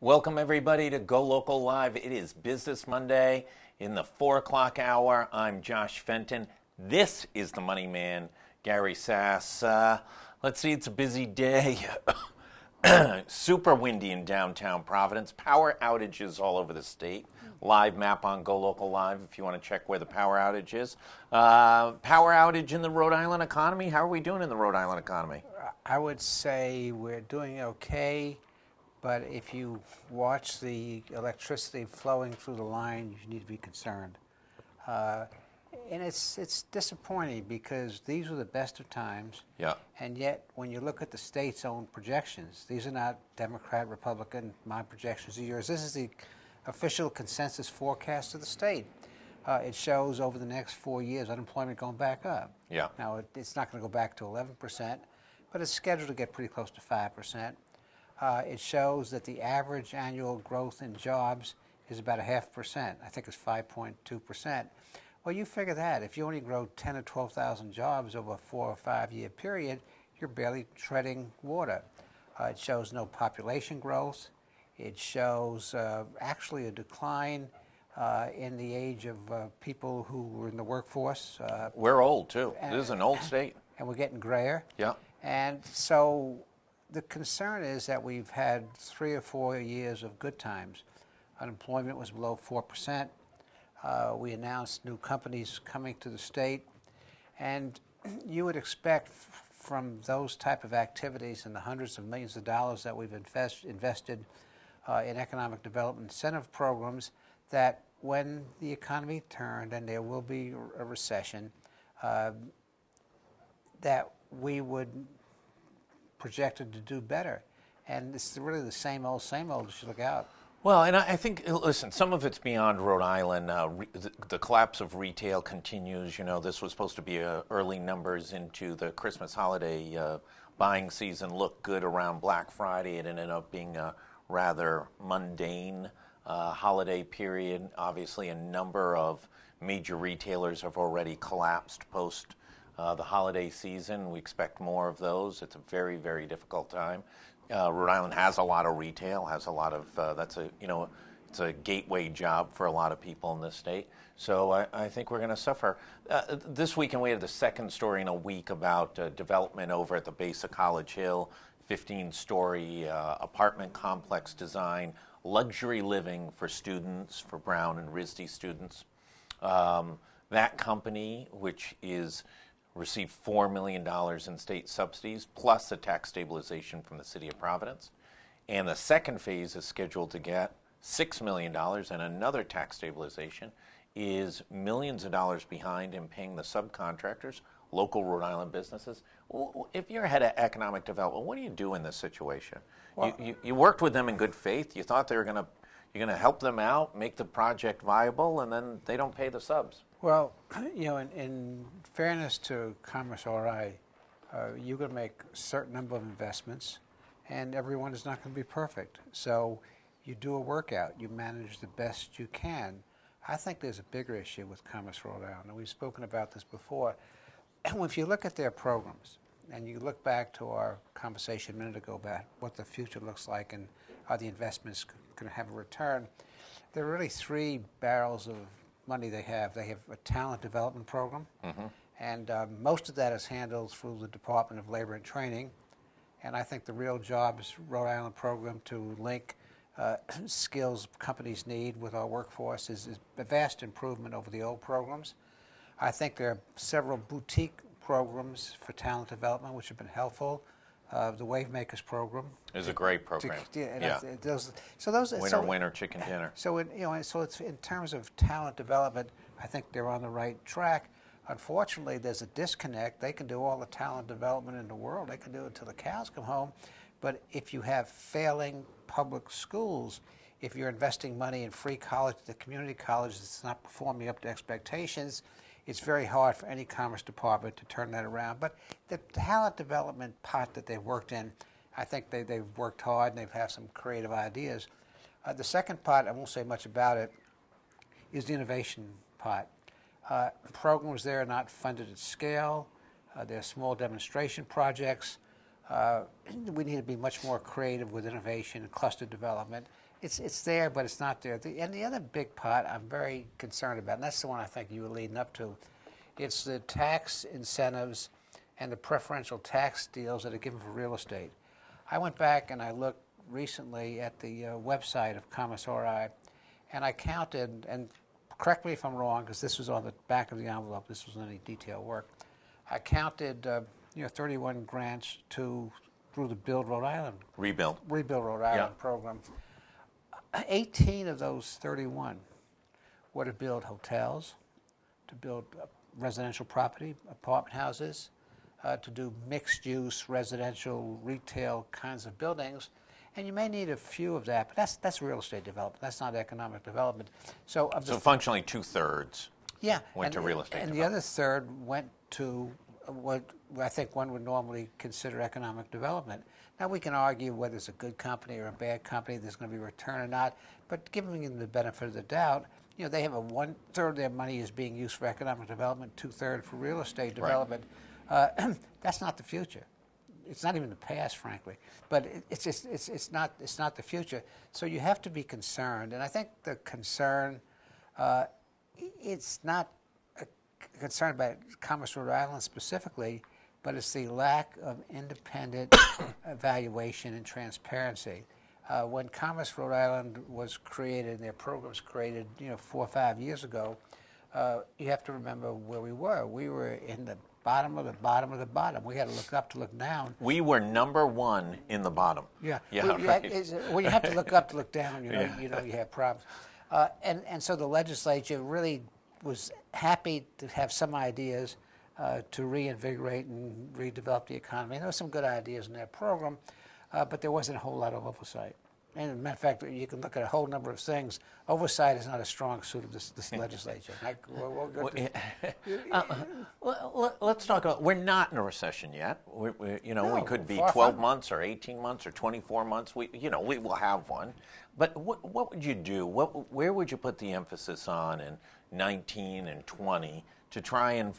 Welcome everybody to Go Local Live. It is Business Monday in the 4 o'clock hour. I'm Josh Fenton. This is the Money Man, Gary Sass. Let's see, it's a busy day. Super windy in downtown Providence. Power outages all over the state. Live map on Go Local Live if you want to check where the power outage is. Power outage in the Rhode Island economy. How are we doing in the Rhode Island economy? I would say we're doing okay. But if you watch the electricity flowing through the line, you need to be concerned. And it's disappointing because these were the best of times. Yeah. And yet, when you look at the state's own projections, these are not Democrat, Republican, my projections are yours. This is the official consensus forecast of the state. It shows over the next 4 years unemployment going back up. Yeah. Now, it's not going to go back to 11%, but it's scheduled to get pretty close to 5%. It shows that the average annual growth in jobs is about 0.5%. I think it's 5.2%. Well, you figure that. If you only grow 10 or 12,000 jobs over a 4 or 5 year period, you're barely treading water. It shows no population growth. It shows actually a decline in the age of people who were in the workforce. We're old, too. This is an old state. And we're getting grayer. Yeah. And so the concern is that we've had 3 or 4 years of good times. Unemployment was below 4%. We announced new companies coming to the state. And you would expect from those type of activities and the hundreds of millions of dollars that we've invested in economic development incentive programs that when the economy turned and there will be a recession, that we would projected to do better. And it's really the same old, just look out. Well, and I think, listen, some of it's beyond Rhode Island. The collapse of retail continues. You know, this was supposed to be early numbers into the Christmas holiday buying season. Looked good around Black Friday. It ended up being a rather mundane holiday period. Obviously, a number of major retailers have already collapsed post the holiday season. We expect more of those. It's a very, very difficult time. Rhode Island has a lot of retail, has a lot of, it's a gateway job for a lot of people in this state. So I think we're going to suffer. This weekend we had the second story in a week about development over at the base of College Hill, 15-story apartment complex design, luxury living for students, for Brown and RISD students. That company, which received $4 million in state subsidies, plus a tax stabilization from the city of Providence. And the second phase is scheduled to get $6 million and another tax stabilization, is millions of dollars behind in paying the subcontractors, local Rhode Island businesses. If you're head of economic development, what do you do in this situation? Well, you worked with them in good faith. You thought you're going to help them out, make the project viable, and then they don't pay the subs. Well, you know, in fairness to Commerce RI, you're going to make a certain number of investments, and everyone is not going to be perfect. So you do a workout. You manage the best you can. I think there's a bigger issue with Commerce Rhode Island, and we've spoken about this before. And if you look at their programs, and you look back to our conversation a minute ago about what the future looks like and are the investments going to have a return, there are really 3 barrels of money they have. They have a talent development program, and most of that is handled through the Department of Labor and Training. And I think the real job is Rhode Island program to link skills companies need with our workforce is a vast improvement over the old programs. I think there are several boutique programs for talent development which have been helpful. The Wave Makers program is a great program. Winner, chicken dinner. So it's in terms of talent development, I think they're on the right track. Unfortunately, there's a disconnect. They can do all the talent development in the world. They can do it until the cows come home. But if you have failing public schools, if you're investing money in free college, the community college that's not performing up to expectations, it's very hard for any Commerce Department to turn that around. But the talent development part that they've worked in, I think they've worked hard and they've had some creative ideas. The second part, I won't say much about it, is the innovation part. Programs there are not funded at scale. They're small demonstration projects. We need to be much more creative with innovation and cluster development. It's there, but it's not there. And the other big part I'm very concerned about, and that's the one I think you were leading up to, it's the tax incentives and the preferential tax deals that are given for real estate. I went back and I looked recently at the website of Commerce RI, and I counted, and correct me if I'm wrong, because this was on the back of the envelope, this wasn't any detailed work. I counted 31 grants through the Build Rhode Island. Rebuild Rhode Island program. 18 of those 31 were to build hotels, to build residential property, apartment houses, to do mixed-use residential, retail kinds of buildings. And you may need a few of that, but that's real estate development. That's not economic development. So functionally 2/3 went to real estate and development. The other third went to what I think one would normally consider economic development. Now, we can argue whether it's a good company or a bad company, there's going to be a return or not, but giving them the benefit of the doubt, they have 1/3 of their money is being used for economic development, 2/3 for real estate development. Right. That's not the future. It's not even the past, frankly, but it's not the future. So you have to be concerned, and I think the concern, it's not a concern about Commerce Rhode Island specifically, but it's the lack of independent evaluation and transparency. When Commerce Rhode Island was created, and their programs created, 4 or 5 years ago, you have to remember where we were. We were in the bottom of the bottom of the bottom. We had to look up to look down. We were number one in the bottom. Yeah. Right. When you have to look up to look down, you have problems. And so the legislature really was happy to have some ideas to reinvigorate and redevelop the economy. And there were some good ideas in that program, but there wasn't a whole lot of oversight. And as a matter of fact, you can look at a whole number of things. Oversight is not a strong suit of this legislature. Let's talk about, we're not in a recession yet. We could be 12 months or 18 months or 24 months. We will have one. But what would you do? Where would you put the emphasis on in 19 and 20 to try and,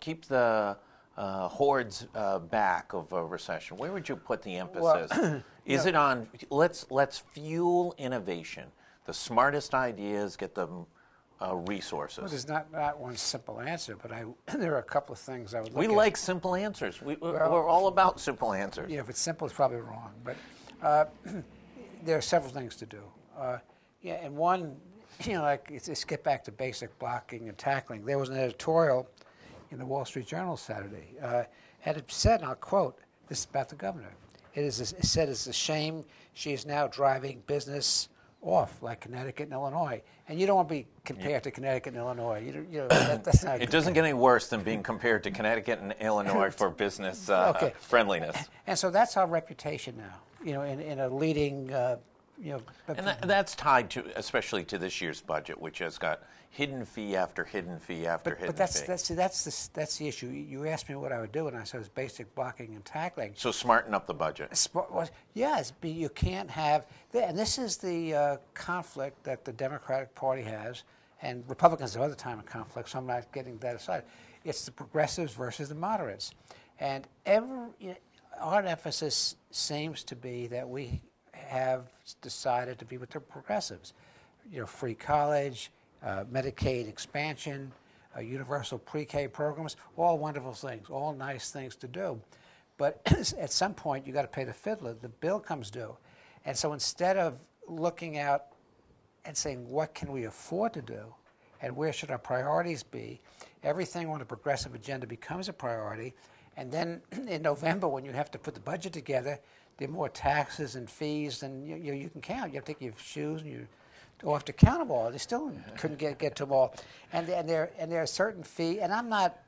keep the hordes back of a recession? Where would you put the emphasis? Is it on let's fuel innovation, the smartest ideas, get them resources? Well, there's not one simple answer, but there are a couple of things I would look at. We like simple answers. We're all about simple answers. Yeah, if it's simple, it's probably wrong. But there are several things to do. And one, let's get back to basic blocking and tackling. There was an editorial in the Wall Street Journal Saturday, and it said, and I'll quote, this is about the governor. It said it's a shame she is now driving business off like Connecticut and Illinois. And you don't want to be compared to Connecticut and Illinois. That's not it doesn't get any worse than being compared to Connecticut and Illinois for business friendliness. And so that's our reputation now, in a leading and that's tied to, especially to this year's budget, which has got hidden fee after hidden fee after hidden fee. But that's the issue. You asked me what I would do, and I said it's basic blocking and tackling. So smarten up the budget. Yes, but you can't have, and this is the conflict that the Democratic Party has, and Republicans have other time in conflict, so I'm not getting that aside. It's the progressives versus the moderates. And our emphasis seems to be that we have decided to be with the progressives. Free college, Medicaid expansion, universal pre-K programs, all wonderful things, all nice things to do. But at some point, you got to pay the fiddler. The bill comes due. And so instead of looking out and saying, what can we afford to do, and where should our priorities be, everything on the progressive agenda becomes a priority. And then in November, when you have to put the budget together, there are more taxes and fees than you can count. You have to take your shoes and you have to count them all. They still couldn't get to them all. And there are certain fees, and I'm not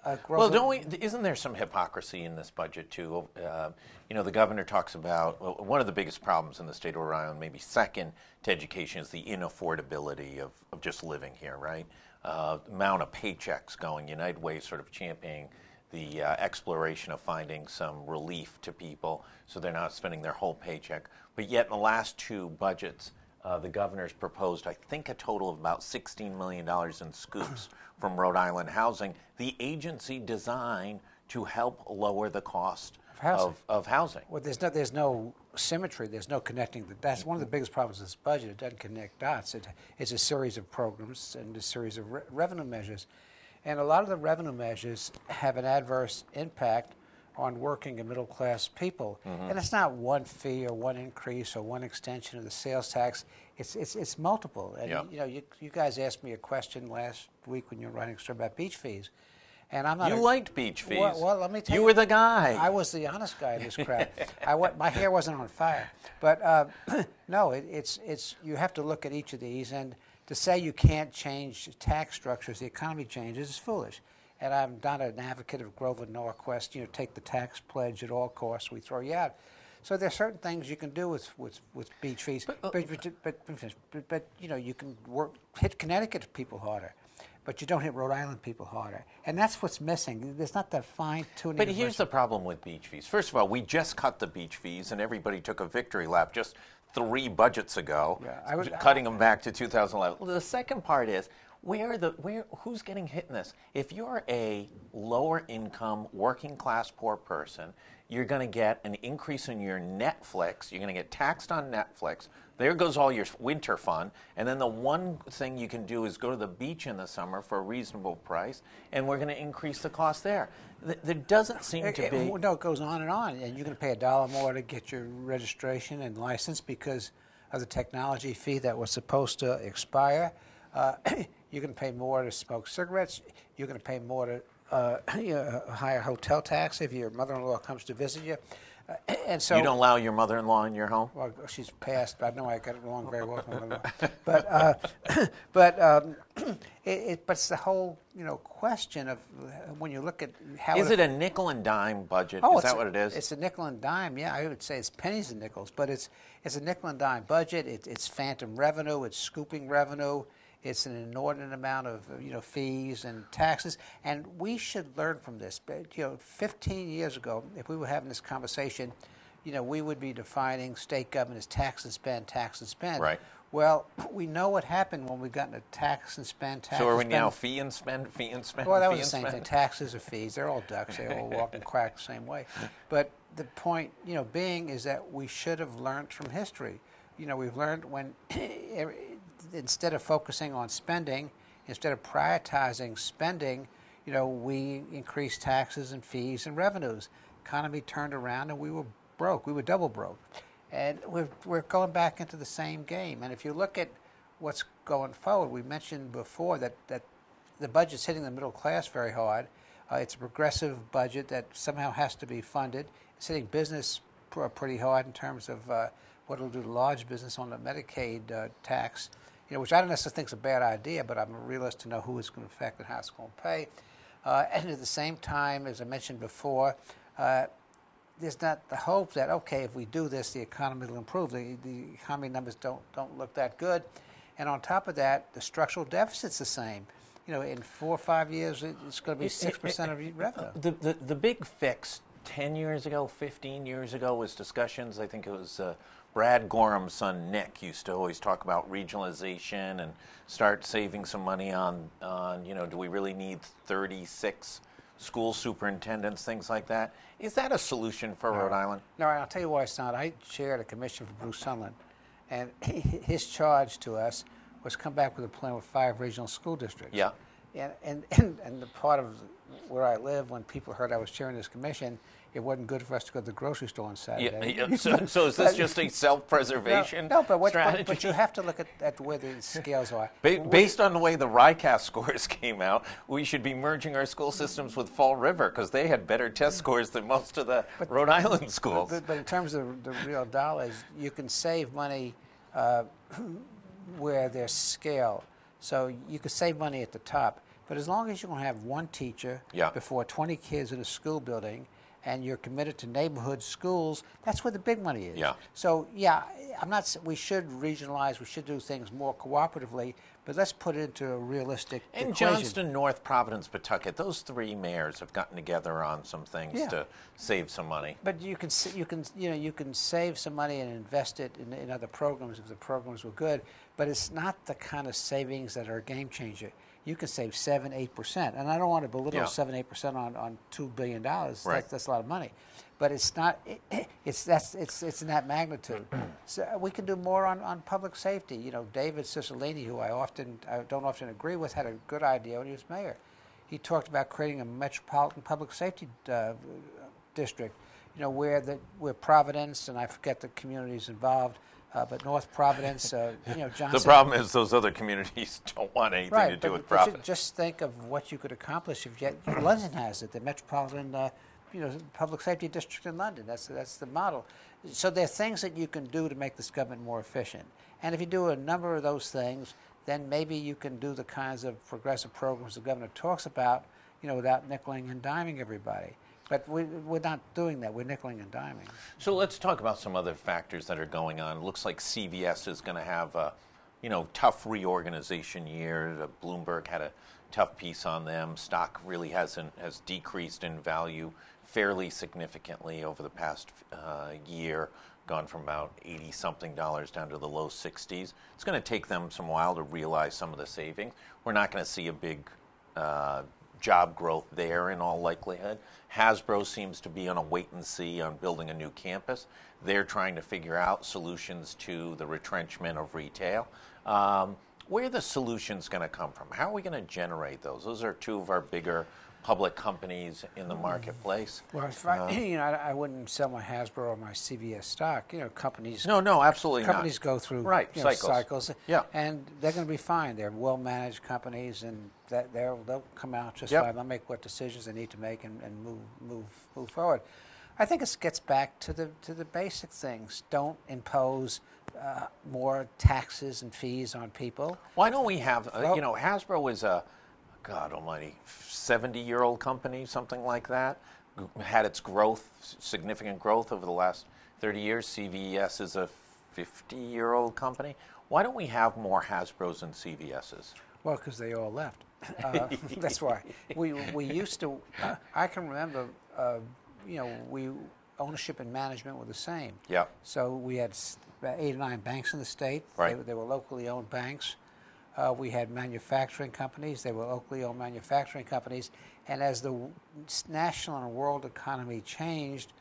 a gross. Well, isn't there some hypocrisy in this budget too? The governor talks about one of the biggest problems in the state of Rhode Island, maybe second to education, is the inaffordability of just living here, right? Amount of paychecks going. United Way sort of championing the exploration of finding some relief to people so they're not spending their whole paycheck. But yet in the last two budgets, the governor's proposed, I think, a total of about $16 million in scoops from Rhode Island Housing, the agency designed to help lower the cost of housing. Well, there's no symmetry. There's no connecting. That's one of the biggest problems with this budget. It doesn't connect dots. It's a series of programs and a series of revenue measures. And a lot of the revenue measures have an adverse impact on working and middle class people. And it's not one fee or one increase or one extension of the sales tax. It's multiple. And you guys asked me a question last week when you were writing a story about beach fees. And I'm not. You liked beach fees. Well, let me tell you. You were the guy. I was the honest guy in this crowd. My hair wasn't on fire. But no, it's you have to look at each of these, and to say you can't change tax structures, the economy changes, is foolish. And I'm not an advocate of Grover Norquist, take the tax pledge at all costs, we throw you out. So there are certain things you can do with beach fees, but you can hit Connecticut people harder, but you don't hit Rhode Island people harder, and that's what's missing. There's not that fine tuning. But here's the problem with beach fees. First of all, we just cut the beach fees, and everybody took a victory lap just 3 budgets ago, cutting them back to 2011. Well, the second part is, who's getting hit in this? If you're a lower income, working class poor person, you're going to get an increase in your Netflix. You're going to get taxed on Netflix. There goes all your winter fun. And then the one thing you can do is go to the beach in the summer for a reasonable price, and we're going to increase the cost there. There doesn't seem to be. No, it goes on, and you're going to pay $1 more to get your registration and license because of the technology fee that was supposed to expire. You're going to pay more to smoke cigarettes. You're going to pay more to a higher hotel tax if your mother-in-law comes to visit you. And so you don't allow your mother-in-law in your home? Well, she's passed. I know I got along very well with my mother-in-law. But it's the whole question of when you look at how is it a nickel and dime budget? Oh, is that what it is? It's a nickel and dime. Yeah, I would say it's pennies and nickels, but it's a nickel and dime budget. It's phantom revenue. It's scooping revenue. It's an inordinate amount of fees and taxes, and we should learn from this. 15 years ago, if we were having this conversation, we would be defining state government as tax and spend, tax and spend. Right. Well, we know what happened when we got into tax and spend, tax. So are we and spend. now fee and spend, fee and spend? Well, that fee was the and same spend? thing. Taxes or fees, they're all ducks. They all walk and quack the same way. But the point, being is that we should have learned from history. We've learned when. Instead of focusing on spending, instead of prioritizing spending, we increased taxes and fees and revenues. Economy turned around and we were broke. We were double broke. And we're going back into the same game. And if you look at what's going forward, we mentioned before that the budget's hitting the middle class very hard. It's a progressive budget that somehow has to be funded. It's hitting business pretty hard in terms of what it'll do to large business on the Medicaid tax. Which I don't necessarily think is a bad idea, but I'm a realist to know who it's going to affect and how it's going to pay. And at the same time, as I mentioned before, there's not the hope that, okay, if we do this, the economy will improve. The economy numbers don't look that good. And on top of that, the structural deficit's the same. In 4 or 5 years, it's going to be 6% of your revenue. The big fix 10 years ago, 15 years ago was discussions. I think it was Brad Gorham's son Nick used to always talk about regionalization and start saving some money on do we really need 36 school superintendents, things like that. Is that a solution for Rhode Island? No, I'll tell you why it's not. I chaired a commission for Bruce Sunland, and his charge to us was come back with a plan with 5 regional school districts. Yeah. And the part of where I live, when people heard I was chairing this commission, it wasn't good for us to go to the grocery store on Saturday. Yeah. So is this just a self-preservation strategy? But you have to look at where the scales are. Based on the way the RICAS scores came out, we should be merging our school systems with Fall River because they had better test scores than most of the Rhode Island schools. But in terms of the real dollars, you can save money where there's scale. So you could save money at the top. But as long as you're going to have one teacher before 20 kids in a school building, and you're committed to neighborhood schools, that's where the big money is. Yeah. So, we should regionalize, we should do things more cooperatively, but let's put it into a realistic equation. Johnston, North Providence, Pawtucket, those 3 mayors have gotten together on some things to save some money. But you can save some money and invest it in other programs if the programs were good, but it's not the kind of savings that are a game changer. You can save 7-8%, and I don't want to belittle 7-8% on $2 billion. Right. That's a lot of money, but it's not. It's in that magnitude. So we can do more on public safety. You know, David Cicilline, who I don't often agree with, had a good idea when he was mayor. He talked about creating a metropolitan public safety district. You know, where Providence, and I forget the communities involved, but North Providence, you know, Johnson. The problem is those other communities don't want anything to do with Providence. Just think of what you could accomplish if London has it, the metropolitan, you know, public safety district in London. That's the model. So there are things that you can do to make this government more efficient. And if you do a number of those things, then maybe you can do the kinds of progressive programs the governor talks about, you know, without nickeling and diming everybody. But we're not doing that. We're nickeling and diming. So let's talk about some other factors that are going on. It looks like CVS is going to have a, you know, tough reorganization year. Bloomberg had a tough piece on them. Stock really has decreased in value fairly significantly over the past year, gone from about $80-something down to the low 60s. It's going to take them some while to realize some of the savings. We're not going to see a big job growth there in all likelihood. Hasbro seems to be on a wait and see on building a new campus. They're trying to figure out solutions to the retrenchment of retail. Where are the solutions going to come from? How are we going to generate those? Those are two of our bigger public companies in the marketplace. Well, if I wouldn't sell my Hasbro or my CVS stock. You know, companies. No, absolutely companies not. Go through cycles. Yeah, and they're going to be fine. They're well-managed companies, and they'll come out just fine. They'll make what decisions they need to make and move forward. I think it gets back to the basic things. Don't impose more taxes and fees on people. Why don't we have? You know, Hasbro is a, God Almighty, 70-year-old company, something like that. Had its growth, significant growth over the last 30 years. CVS is a 50-year-old company. Why don't we have more Hasbros and CVSs? Well, because they all left. That's why. We used to. I can remember. You know, ownership and management were the same. Yeah. So we had about 8 or 9 banks in the state. Right. They were locally owned banks. We had manufacturing companies. They were locally owned manufacturing companies. And as the national and world economy changed,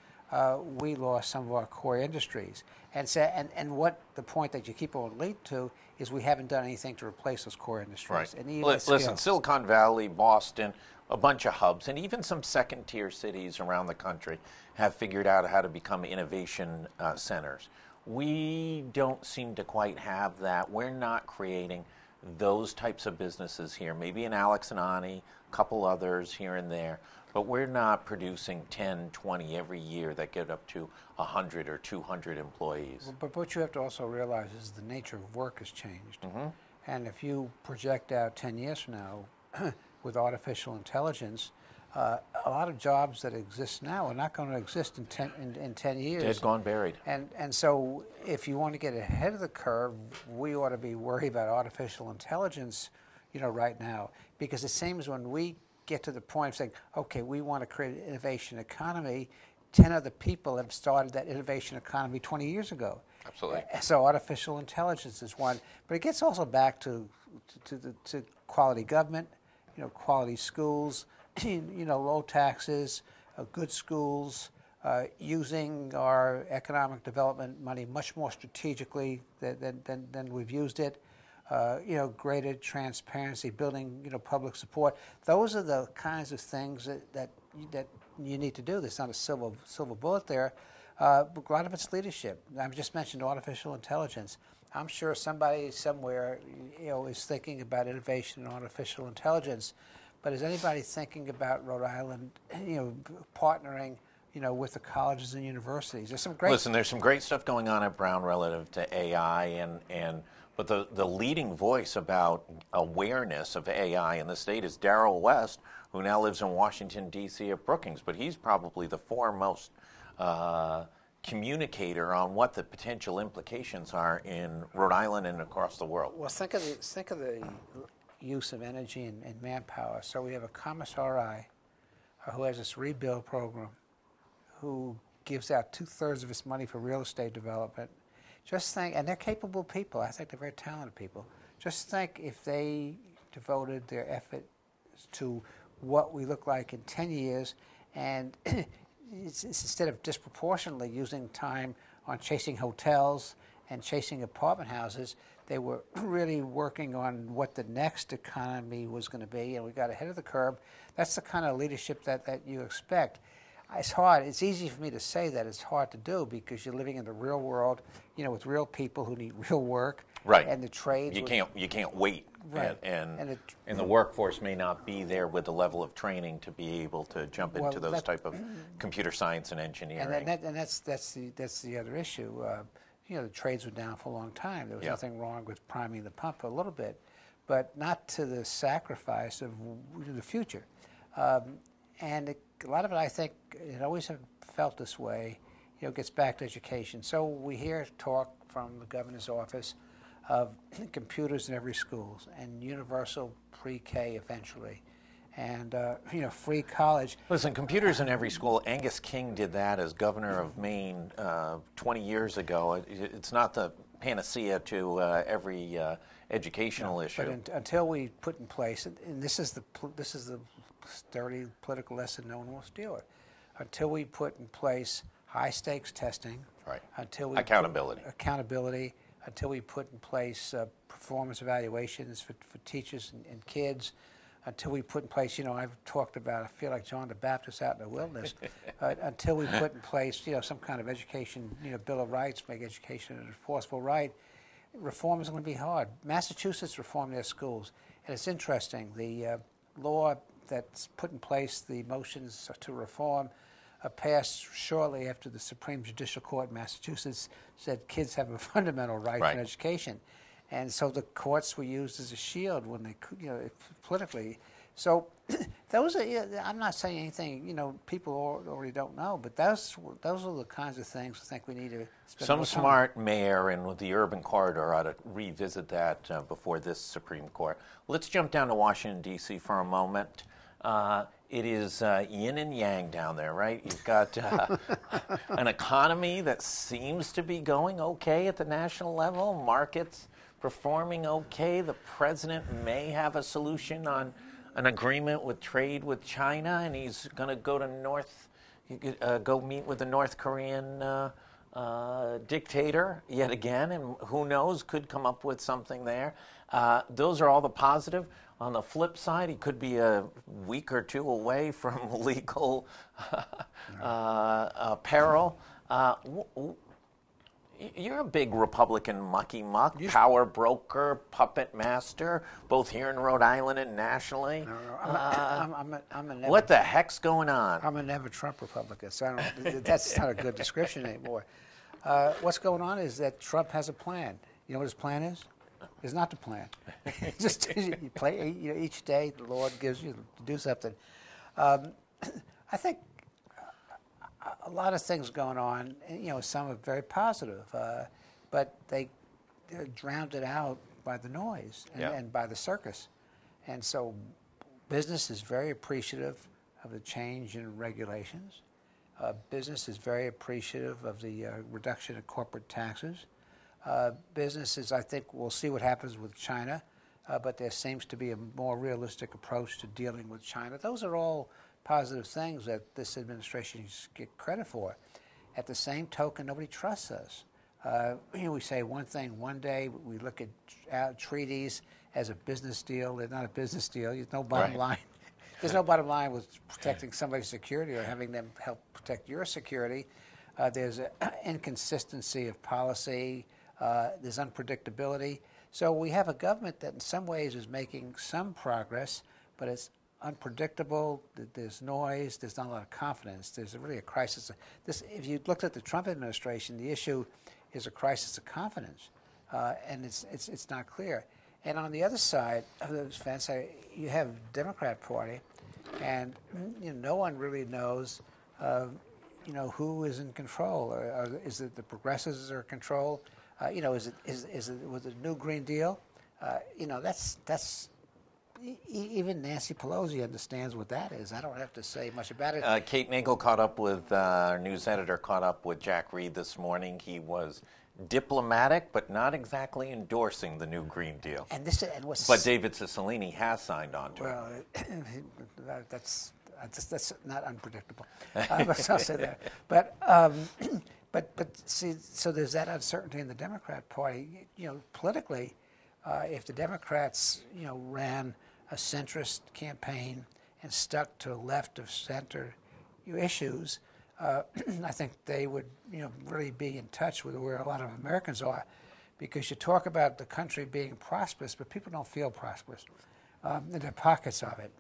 we lost some of our core industries. And what the point that you keep on leading to is we haven't done anything to replace those core industries. Right. And listen, Silicon Valley, Boston, a bunch of hubs, and even some second-tier cities around the country have figured out how to become innovation centers. We don't seem to quite have that. We're not creating those types of businesses here. Maybe in Alex and Ani, a couple others here and there, but we're not producing 10, 20 every year that get up to 100 or 200 employees. But what you have to also realize is the nature of work has changed. Mm-hmm. And if you project out 10 years from now, with artificial intelligence, a lot of jobs that exist now are not going to exist in 10 years. Dead, gone, buried. And so if you want to get ahead of the curve, we ought to be worried about artificial intelligence, you know, right now. Because it seems when we get to the point of saying, okay, we want to create an innovation economy, 10 other people have started that innovation economy 20 years ago. Absolutely. So artificial intelligence is one. But it gets also back to quality government, you know, quality schools, you know, low taxes, good schools, using our economic development money much more strategically than we've used it. You know, greater transparency, building, you know, public support. Those are the kinds of things that you need to do. There's not a silver bullet there. A lot of it's leadership. I just mentioned artificial intelligence. I'm sure somebody somewhere, you know, is thinking about innovation in artificial intelligence, but is anybody thinking about Rhode Island, you know, partnering, you know, with the colleges and universities? There's some great. Listen, there's some great stuff going on at Brown relative to AI, but the leading voice about awareness of AI in the state is Darrell West, who now lives in Washington D.C. at Brookings, but he's probably the foremost communicator on what the potential implications are in Rhode Island and across the world. Well, think of the use of energy and manpower. So we have a commissari who has this rebuild program, who gives out 2/3 of its money for real estate development. Just think, and they're capable people. I think they're very talented people. Just think if they devoted their effort to what we look like in 10 years, and instead of disproportionately using time on chasing hotels and chasing apartment houses, they were really working on what the next economy was going to be, and we got ahead of the curve. That's the kind of leadership that you expect. It's hard. It's easy for me to say that. It's hard to do because you're living in the real world, with real people who need real work. Right. And the trades. You can't wait. Right. And the workforce may not be there with the level of training to be able to jump into those type of computer science and engineering. And that's the other issue. The trades were down for a long time. There was nothing wrong with priming the pump a little bit, but not to the sacrifice of the future. And a lot of it, I think, it always have felt this way, gets back to education. So we hear talk from the governor's office of computers in every school and universal pre-K eventually, and free college. Listen, computers in every school. Angus King did that as governor of Maine 20 years ago. It's not the panacea to every educational issue. But until we put in place, and this is the sturdy political lesson no one will steal it. Until we put in place high stakes testing, right? Until we accountability, until we put in place performance evaluations for teachers and kids, until we put in place, I've talked about, I feel like John the Baptist out in the wilderness, until we put in place, some kind of education, Bill of Rights, make education an enforceable right, reform is going to be hard. Massachusetts reformed their schools, and it's interesting, the law that's put in place, the motions to reform, passed shortly after the Supreme Judicial Court in Massachusetts said kids have a fundamental right to education. And so the courts were used as a shield when they, politically. So those are, I'm not saying anything, people already don't know, but those are the kinds of things I think we need to spend Some more time. smart mayor in the urban corridor ought to revisit that before this Supreme Court. Let's jump down to Washington, D.C. for a moment. It is yin and yang down there, right? You've got an economy that seems to be going okay at the national level, markets performing okay. The president may have a solution on an agreement with trade with China, and he's going to go to go meet with the North Korean dictator yet again, and who knows, could come up with something there. Those are all the positive. On the flip side, he could be a week or two away from legal peril. You're a big Republican mucky-muck, power broker, puppet master, both here in Rhode Island and nationally. No, what the heck's going on? I'm a never Trump Republican, so that's not a good description anymore. What's going on is that Trump has a plan. You know what his plan is? It's not the plan. Just you play. Each day the Lord gives you to do something. I think a lot of things going on. Some are very positive, but they're drowned it out by the noise and by the circus. And so, business is very appreciative of the change in regulations. Business is very appreciative of the reduction in corporate taxes. Businesses, I think, we'll see what happens with China, but there seems to be a more realistic approach to dealing with China. Those are all positive things that this administration should get credit for. At the same token, nobody trusts us. We say one thing one day, we look at treaties as a business deal. They're not a business deal. There's no bottom line. There's no bottom line with protecting somebody's security or having them help protect your security. There's an inconsistency of policy. There's unpredictability. So we have a government that in some ways is making some progress, but it's unpredictable. There's noise. There's not a lot of confidence. There's really a crisis. If you looked at the Trump administration, the issue is a crisis of confidence, and it's not clear. And on the other side of the fence, you have Democrat Party, and no one really knows who is in control. Is it the progressives are in control? Is it with the new Green Deal? That's even Nancy Pelosi understands what that is. I don't have to say much about it. Kate Nagel caught up with our news editor, caught up with Jack Reed this morning. He was diplomatic, but not exactly endorsing the new Green Deal. But David Cicilline has signed on to it. Well, That's not unpredictable. But I'll say that. But see, so there's that uncertainty in the Democrat Party. Politically, if the Democrats, ran a centrist campaign and stuck to left of center issues, I think they would, really be in touch with where a lot of Americans are, because you talk about the country being prosperous, but people don't feel prosperous. There are pockets of it.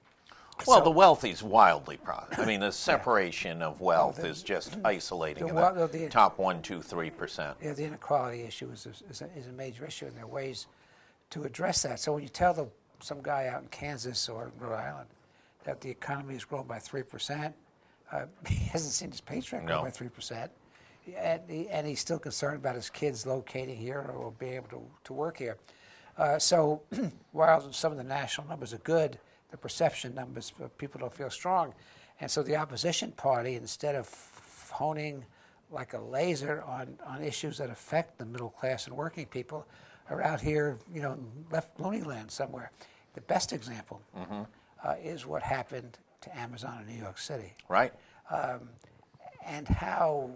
Well, So- the wealthy is wildly I mean, the separation of wealth is just isolating the top 1%, 2%, 3%. Yeah, the inequality issue is a major issue, and there are ways to address that. So when you tell some guy out in Kansas or Rhode Island that the economy has grown by 3%, he hasn't seen his paycheck grow by 3%, and he's still concerned about his kids locating here or being able to work here. So while some of the national numbers are good, the perception numbers, people don't feel strong. And so the opposition party, instead of honing like a laser on issues that affect the middle class and working people, are out here, left loony land somewhere. The best example is what happened to Amazon in New York City. Right. And how,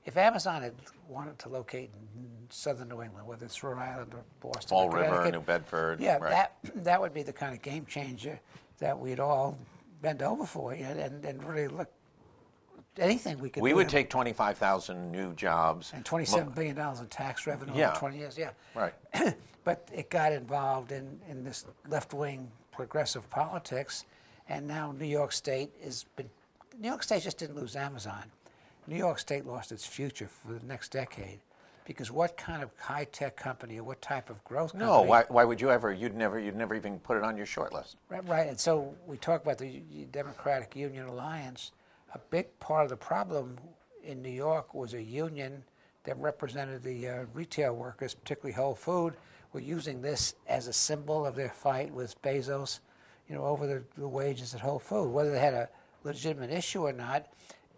if Amazon had wanted to locate in southern New England, whether it's Rhode Island or Boston, Fall or River, New Bedford. yeah, right. that would be the kind of game changer that we'd all bend over for, and really look. Anything we could. We do would take 25,000 new jobs. and $27 billion in tax revenue Yeah. over 20 years. Yeah. Right. But it got involved in this left-wing progressive politics, and now New York State New York State just didn't lose Amazon. New York State lost its future for the next decade, because what kind of high-tech company or what type of growth company? No, why would you ever? You'd never even put it on your short list. Right, and so we talk about the Democratic Union Alliance. A big part of the problem in New York was a union that represented the retail workers, particularly Whole Food, were using this as a symbol of their fight with Bezos, over the wages at Whole Food. Whether they had a legitimate issue or not,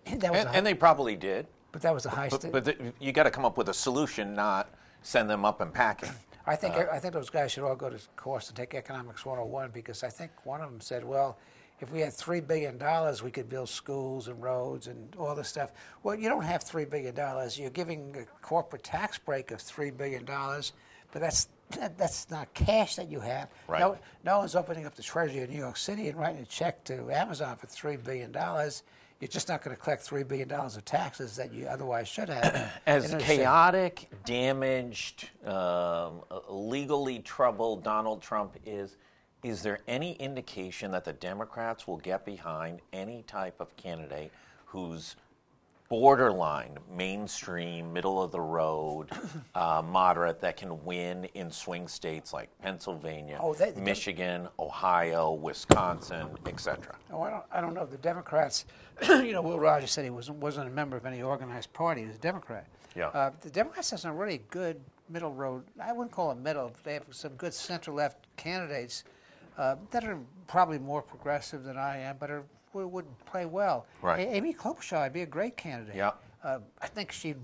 And they probably did. But that was a high But you got to come up with a solution, not send them up and packing. I think those guys should all go to course and take Economics 101, because I think one of them said, well, if we had $3 billion, we could build schools and roads and all this stuff. Well, you don't have $3 billion. You're giving a corporate tax break of $3 billion, but that's not cash that you have. Right. No one's opening up the Treasury of New York City and writing a check to Amazon for $3 billion. You're just not going to collect $3 billion of taxes that you otherwise should have. As chaotic, damaged, legally troubled Donald Trump is there any indication that the Democrats will get behind any type of candidate who's borderline, mainstream, middle of the road, moderate, that can win in swing states like Pennsylvania, Michigan, Ohio, Wisconsin, etc.? Oh, I don't know. The Democrats, Will Rogers said he wasn't a member of any organized party. He was a Democrat. Yeah. The Democrats have some really good middle road. I wouldn't call them middle. They have some good center-left candidates that are probably more progressive than I am, but would play well. Right. Amy Klobuchar would be a great candidate. Yeah. I think she'd,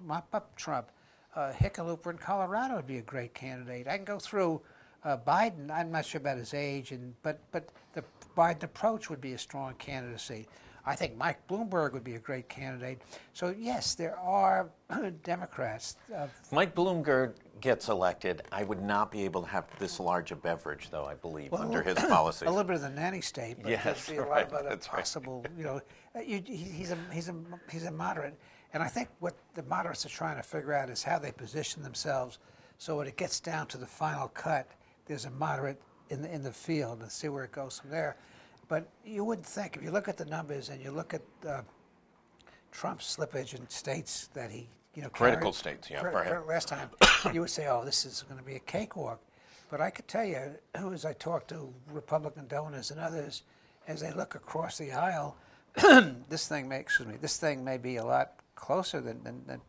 mop up Trump. Hickenlooper in Colorado would be a great candidate. I can go through Biden. I'm not sure about his age, but the Biden approach would be a strong candidacy. I think Mike Bloomberg would be a great candidate. So yes, there are Democrats. Mike Bloomberg gets elected, I would not be able to have this large a beverage, though, I believe, under his policies. A little bit of the nanny state, but yes, there'd be a lot of other possible, he's a moderate. And I think what the moderates are trying to figure out is how they position themselves, so when it gets down to the final cut, there's a moderate in the field, and see where it goes from there. But you wouldn't think, if you look at the numbers and you look at Trump's slippage in states that he, critical states, yeah, for him. Last time, you would say, oh, this is going to be a cakewalk. But I could tell you, as I talk to Republican donors and others, as they look across the aisle, this thing may be a lot closer than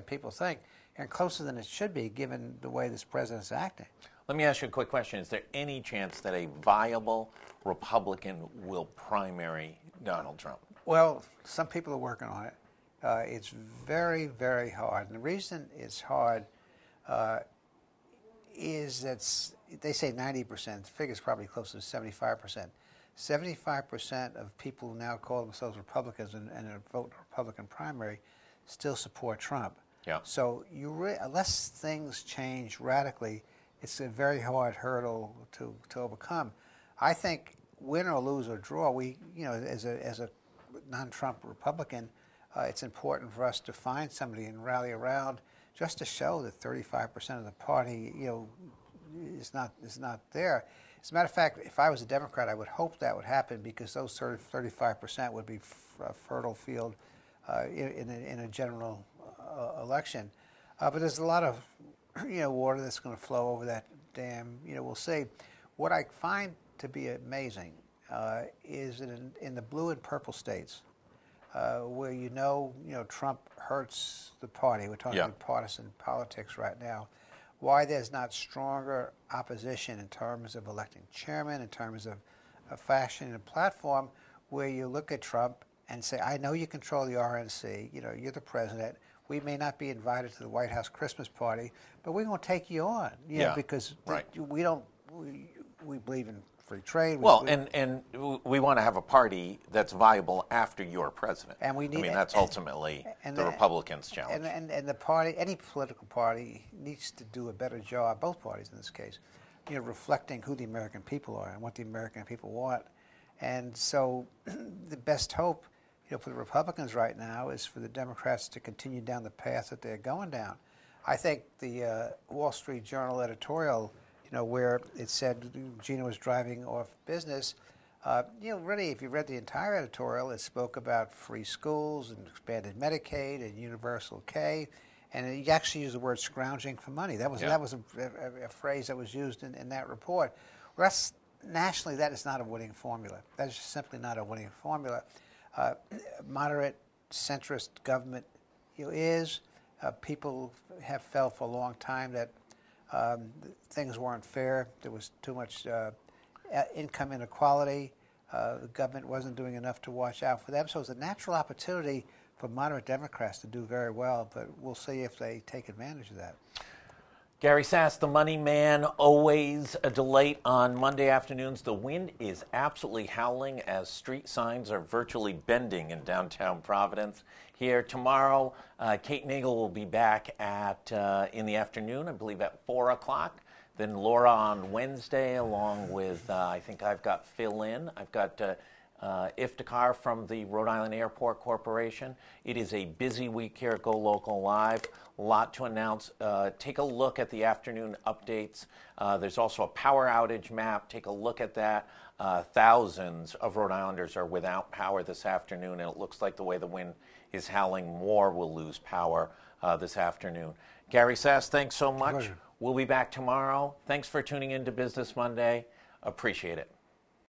people think, and closer than it should be, given the way this president's acting. Let me ask you a quick question. Is there any chance that a viable Republican will primary Donald Trump? Well, some people are working on it. It's very, very hard. And the reason it's hard is that they say 90%. The figure's probably closer to 75%. 75% of people who now call themselves Republicans and vote Republican primary still support Trump. Yeah. So unless things change radically, it's a very hard hurdle to overcome. I think win or lose or draw, as a non-Trump Republican, it's important for us to find somebody and rally around just to show that 35% of the party, is not there. As a matter of fact, if I was a Democrat, I would hope that would happen, because those 35% would be a fertile field in a general election. But there's a lot of water that's going to flow over that dam. We'll see. What I find to be amazing is that in the blue and purple states, where Trump hurts the party. We're talking about partisan politics right now. Why there's not stronger opposition in terms of electing chairman, in terms of fashion and platform, where you look at Trump and say, I know you control the RNC, you're the president. We may not be invited to the White House Christmas party, but we're going to take you on, because we believe in free trade. And we want to have a party that's viable after you're president. And we need. That's ultimately the Republicans' challenge. And the party, any political party, needs to do a better job. Both parties, in this case, reflecting who the American people are and what the American people want. And so, the best hope, for the Republicans right now is for the Democrats to continue down the path that they're going down. I think the Wall Street Journal editorial, where it said Gina was driving off business, really, if you read the entire editorial, it spoke about free schools and expanded Medicaid and universal K, and it actually used the word scrounging for money. That was a phrase that was used in that report. Nationally, that is not a winning formula. That is just simply not a winning formula. Moderate, centrist government is. People have felt for a long time that things weren't fair. There was too much income inequality. The government wasn't doing enough to watch out for them. So it's a natural opportunity for moderate Democrats to do very well, but we'll see if they take advantage of that. Gary Sass, the money man, always a delight on Monday afternoons. The wind is absolutely howling as street signs are virtually bending in downtown Providence. Here tomorrow, Kate Nagel will be back in the afternoon, I believe at 4 o'clock. Then Laura on Wednesday, along with, I think I've got Phil in. I've got Iftikhar from the Rhode Island Airport Corporation. It is a busy week here at GoLocal Live. A lot to announce. Take a look at the afternoon updates. There's also a power outage map. Take a look at that. Thousands of Rhode Islanders are without power this afternoon, and it looks like the way the wind is howling, more will lose power this afternoon. Gary Sass, thanks so much. Pleasure. We'll be back tomorrow. Thanks for tuning in to Business Monday. Appreciate it.